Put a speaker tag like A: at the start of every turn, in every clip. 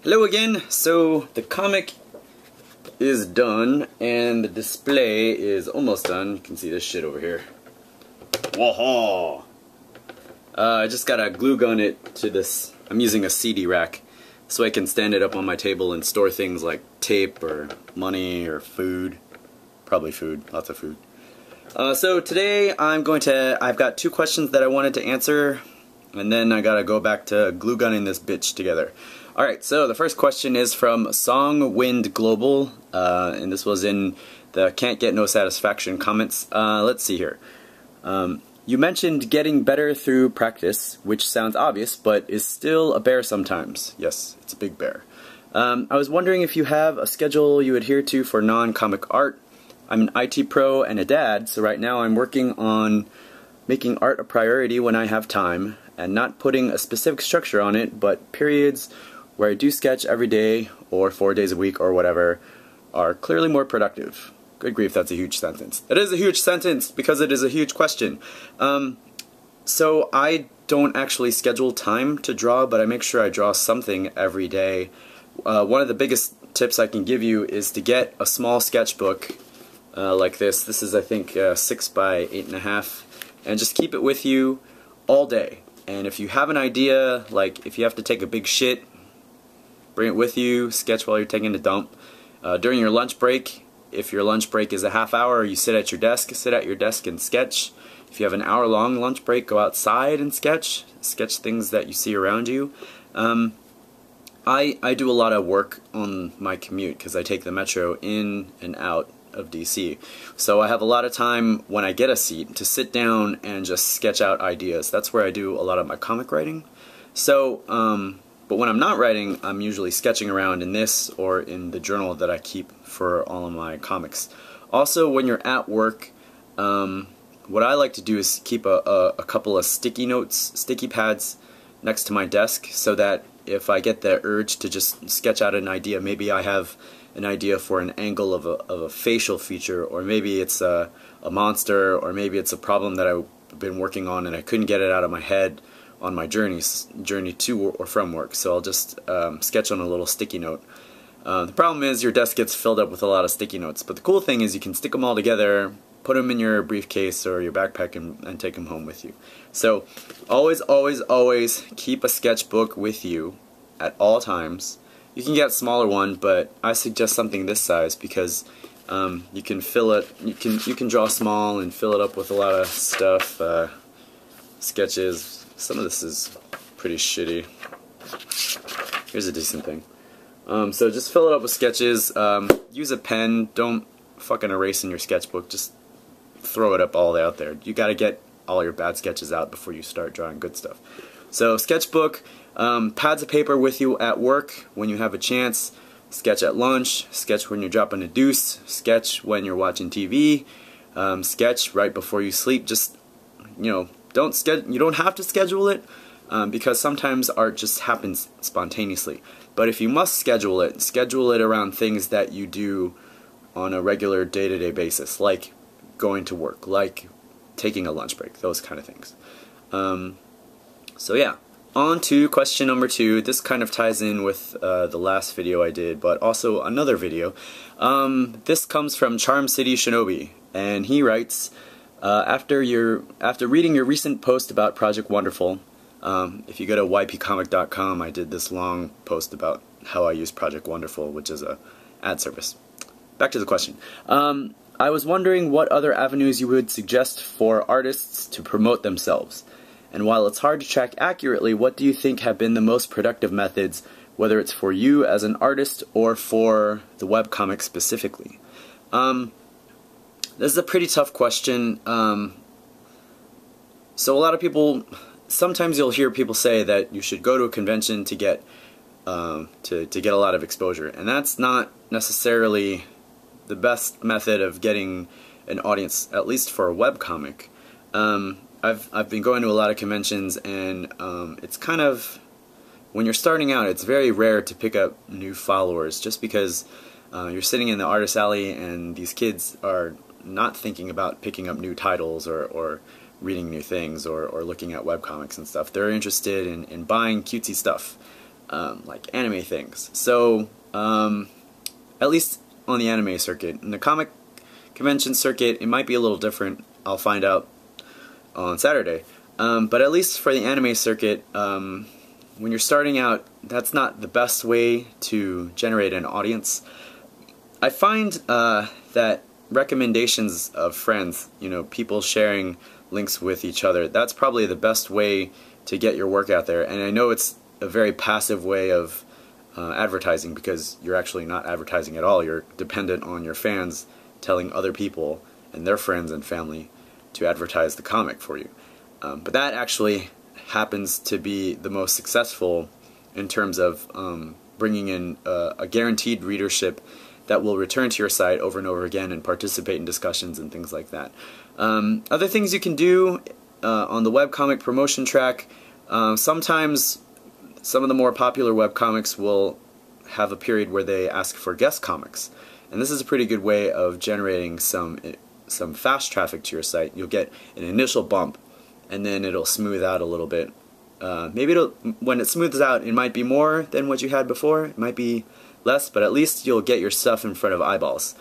A: Hello again. So the comic is done and the display is almost done. You can see this shit over here. Whoa! I just gotta glue gun it to this. I'm using a CD rack so I can stand it up on my table and store things like tape or money or food. Probably food. Lots of food. So today I've got two questions that I wanted to answer, and then I gotta go back to glue gunning this bitch together. Alright, so the first question is from Song Wind Global, and this was in the Can't Get No Satisfaction comments. Let's see here. You mentioned getting better through practice, which sounds obvious, but is still a bear sometimes. Yes, it's a big bear. I was wondering if you have a schedule you adhere to for non-comic art. I'm an IT pro and a dad, so right now I'm working on making art a priority when I have time, and not putting a specific structure on it, but periods where I do sketch every day, or 4 days a week, or whatever, are clearly more productive. Good grief, that's a huge sentence. It is a huge sentence, because it is a huge question. So I don't actually schedule time to draw, but I make sure I draw something every day. One of the biggest tips I can give you is to get a small sketchbook like this. This is, I think, 6 by 8.5, and just keep it with you all day. And if you have an idea, like if you have to take a big shit, bring it with you, sketch while you're taking a dump. During your lunch break, if your lunch break is a half hour, you sit at your desk and sketch. If you have an hour-long lunch break, go outside and sketch things that you see around you. I do a lot of work on my commute because I take the metro in and out of DC. So I have a lot of time when I get a seat to sit down and just sketch out ideas. That's where I do a lot of my comic writing. So, but when I'm not writing, I'm usually sketching around in this or in the journal that I keep for all of my comics. Also, when you're at work, what I like to do is keep a couple of sticky pads next to my desk, so that if I get the urge to just sketch out an idea, maybe I have an idea for an angle of a facial feature, or maybe it's a monster, or maybe it's a problem that I've been working on and I couldn't get it out of my head on my journey to or from work, so I'll just sketch on a little sticky note. The problem is your desk gets filled up with a lot of sticky notes, but the cool thing is you can stick them all together, put them in your briefcase or your backpack, and take them home with you. So always, always, always keep a sketchbook with you at all times. You can get a smaller one, but I suggest something this size because you can fill it. You can draw small and fill it up with a lot of stuff, sketches. Some of this is pretty shitty. Here's a decent thing. So just fill it up with sketches. Use a pen. Don't fucking erase in your sketchbook. Just throw it up all out there. You gotta get all your bad sketches out before you start drawing good stuff. So sketchbook, pads of paper with you at work when you have a chance. Sketch at lunch. Sketch when you're dropping a deuce. Sketch when you're watching TV. Sketch right before you sleep. Just, you know, you don't have to schedule it, because sometimes art just happens spontaneously. But if you must schedule it around things that you do on a regular day-to-day basis, like going to work, like taking a lunch break, those kind of things. So yeah, on to question number 2. This kind of ties in with the last video I did, but also another video. This comes from Charm City Shinobi, and he writes, after reading your recent post about Project Wonderful, if you go to ypcomic.com, I did this long post about how I use Project Wonderful, which is a ad service. Back to the question. I was wondering what other avenues you would suggest for artists to promote themselves. And while it's hard to track accurately, what do you think have been the most productive methods, whether it's for you as an artist or for the webcomic specifically? This is a pretty tough question. So a lot of people, sometimes you'll hear people say that you should go to a convention to get a lot of exposure, and that's not necessarily the best method of getting an audience, at least for a webcomic. I've been going to a lot of conventions, and it's kind of, when you're starting out, it's very rare to pick up new followers, just because you're sitting in the artist alley and these kids are not thinking about picking up new titles or reading new things or looking at webcomics and stuff. They're interested in buying cutesy stuff. like anime things. So at least on the anime circuit. In the comic convention circuit, it might be a little different. I'll find out on Saturday. But at least for the anime circuit, when you're starting out, that's not the best way to generate an audience. I find that recommendations of friends, people sharing links with each other, that's probably the best way to get your work out there. And I know it's a very passive way of advertising, because you're actually not advertising at all. You're dependent on your fans telling other people and their friends and family to advertise the comic for you. But that actually happens to be the most successful in terms of bringing in a guaranteed readership that will return to your site over and over again and participate in discussions and things like that. Other things you can do on the webcomic promotion track, sometimes some of the more popular webcomics will have a period where they ask for guest comics. And this is a pretty good way of generating some fast traffic to your site. You'll get an initial bump, and then it'll smooth out a little bit. Maybe when it smooths out, it might be more than what you had before. It might be less, but at least you'll get your stuff in front of eyeballs.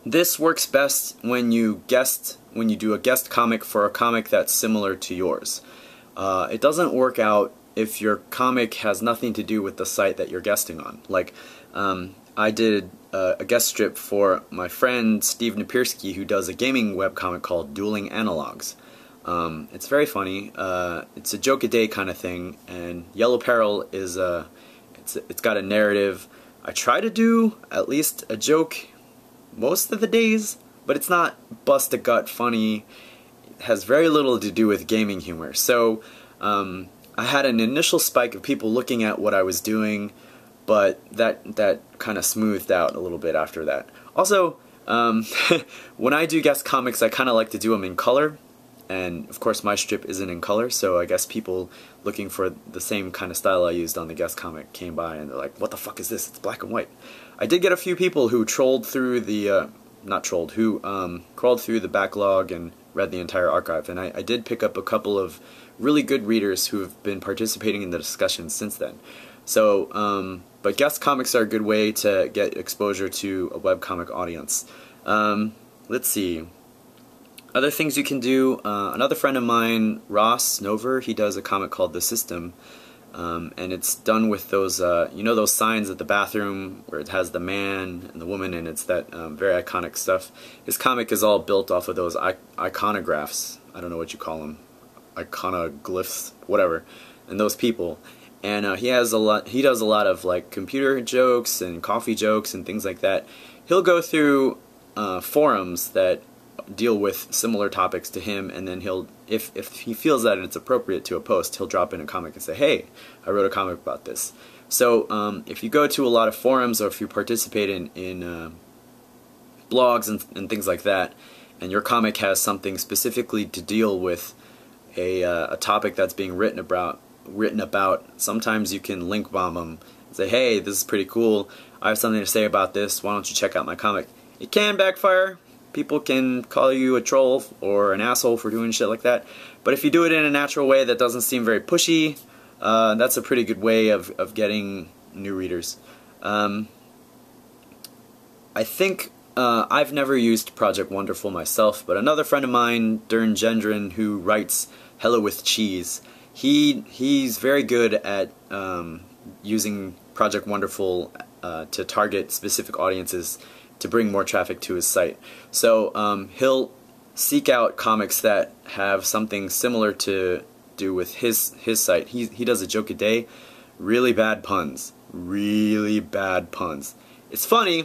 A: This works best when you do a guest comic for a comic that's similar to yours. It doesn't work out if your comic has nothing to do with the site that you're guesting on. Like, I did a guest strip for my friend Steve Napierski, who does a gaming webcomic called Dueling Analogs. It's very funny. It's a joke a day kind of thing, and Yellow Peril is it's got a narrative. I try to do at least a joke most of the days, but it's not bust a gut funny. It has very little to do with gaming humor. So I had an initial spike of people looking at what I was doing, but that kind of smoothed out a little bit after that. Also, when I do guest comics, I kind of like to do them in color. And of course my strip isn't in color, so I guess people looking for the same kind of style I used on the guest comic came by and they're like, what the fuck is this? It's black and white. I did get a few people who trolled through the, crawled through the backlog and read the entire archive, and I did pick up a couple of really good readers who have been participating in the discussion since then. So, but guest comics are a good way to get exposure to a webcomic audience. Let's see. Other things you can do, another friend of mine, Ross Nover, he does a comic called The System, and it's done with those, those signs at the bathroom where it has the man and the woman, and it's that very iconic stuff. His comic is all built off of those iconographs, I don't know what you call them, iconoglyphs, whatever, and those people. And he does a lot of like computer jokes and coffee jokes and things like that. He'll go through forums that deal with similar topics to him, and then if he feels that it's appropriate to a post, he'll drop in a comic and say, hey, I wrote a comic about this. So if you go to a lot of forums, or if you participate in blogs and things like that, and your comic has something specifically to deal with a topic that's being written about, sometimes you can link bomb them and say, hey, this is pretty cool, I have something to say about this, why don't you check out my comic. It can backfire. People can call you a troll or an asshole for doing shit like that, but if you do it in a natural way that doesn't seem very pushy, that's a pretty good way of getting new readers. I think I've never used Project Wonderful myself, but another friend of mine, Dern, who writes Hello with Cheese, he's very good at using Project Wonderful to target specific audiences to bring more traffic to his site. So he'll seek out comics that have something similar to do with his site. He does a joke a day, really bad puns. It's funny,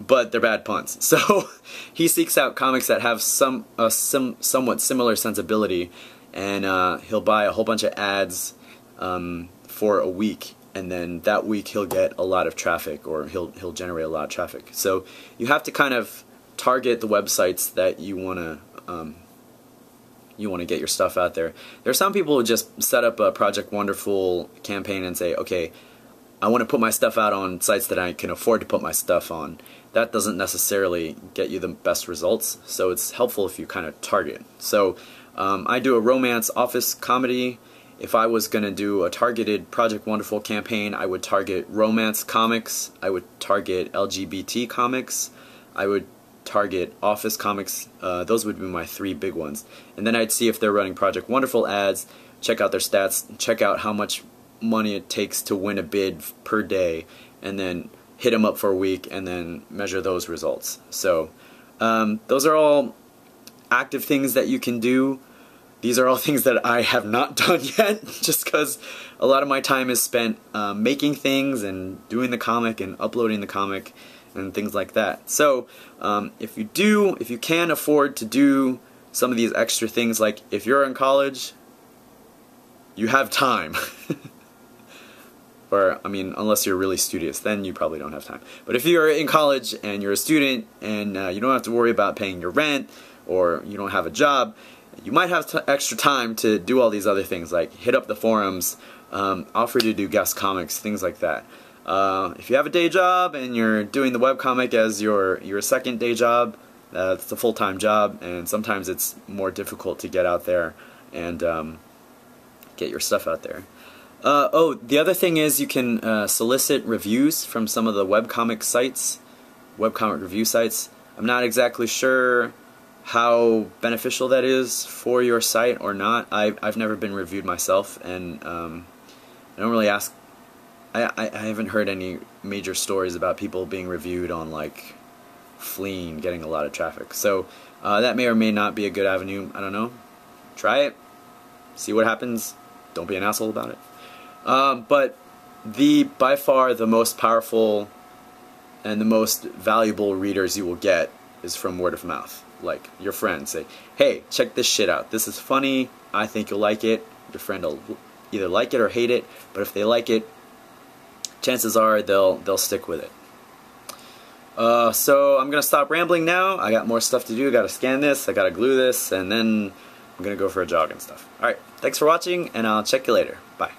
A: but they're bad puns. So he seeks out comics that have somewhat similar sensibility, and he'll buy a whole bunch of ads for a week, and then that week he'll get a lot of traffic, or he'll generate a lot of traffic. So you have to kind of target the websites that you want to get your stuff out there. There are some people who just set up a Project Wonderful campaign and say, okay, I want to put my stuff out on sites that I can afford to put my stuff on. That doesn't necessarily get you the best results, so it's helpful if you kind of target. So I do a romance office comedy. if I was going to do a targeted Project Wonderful campaign, I would target romance comics, I would target LGBT comics, I would target office comics. Those would be my 3 big ones. And then I'd see if they're running Project Wonderful ads, check out their stats, check out how much money it takes to win a bid per day, and then hit them up for a week and then measure those results. So those are all active things that you can do. These are all things that I have not done yet, just because a lot of my time is spent making things and doing the comic and uploading the comic and things like that. So if you can afford to do some of these extra things, like if you're in college, you have time. Or, I mean, unless you're really studious, then you probably don't have time. But if you're in college and you're a student and you don't have to worry about paying your rent, or you don't have a job, you might have extra time to do all these other things, like hit up the forums, offer to do guest comics, things like that. If you have a day job and you're doing the webcomic as your second day job, it's a full-time job, and sometimes it's more difficult to get out there and get your stuff out there. Oh, the other thing is you can solicit reviews from some of the webcomic sites, webcomic review sites. I'm not exactly sure how beneficial that is for your site or not. I've never been reviewed myself, and I don't really ask. I haven't heard any major stories about people being reviewed on like Fleeing getting a lot of traffic. So that may or may not be a good avenue. I don't know. Try it. See what happens. Don't be an asshole about it. But by far the most powerful and the most valuable readers you will get is from word of mouth. Like your friends say, hey, check this shit out. This is funny. I think you'll like it. Your friend will either like it or hate it, but if they like it, chances are they'll stick with it. So I'm gonna stop rambling now. I got more stuff to do. I gotta scan this, I gotta glue this, and then I'm gonna go for a jog and stuff. Alright, thanks for watching, and I'll check you later. Bye.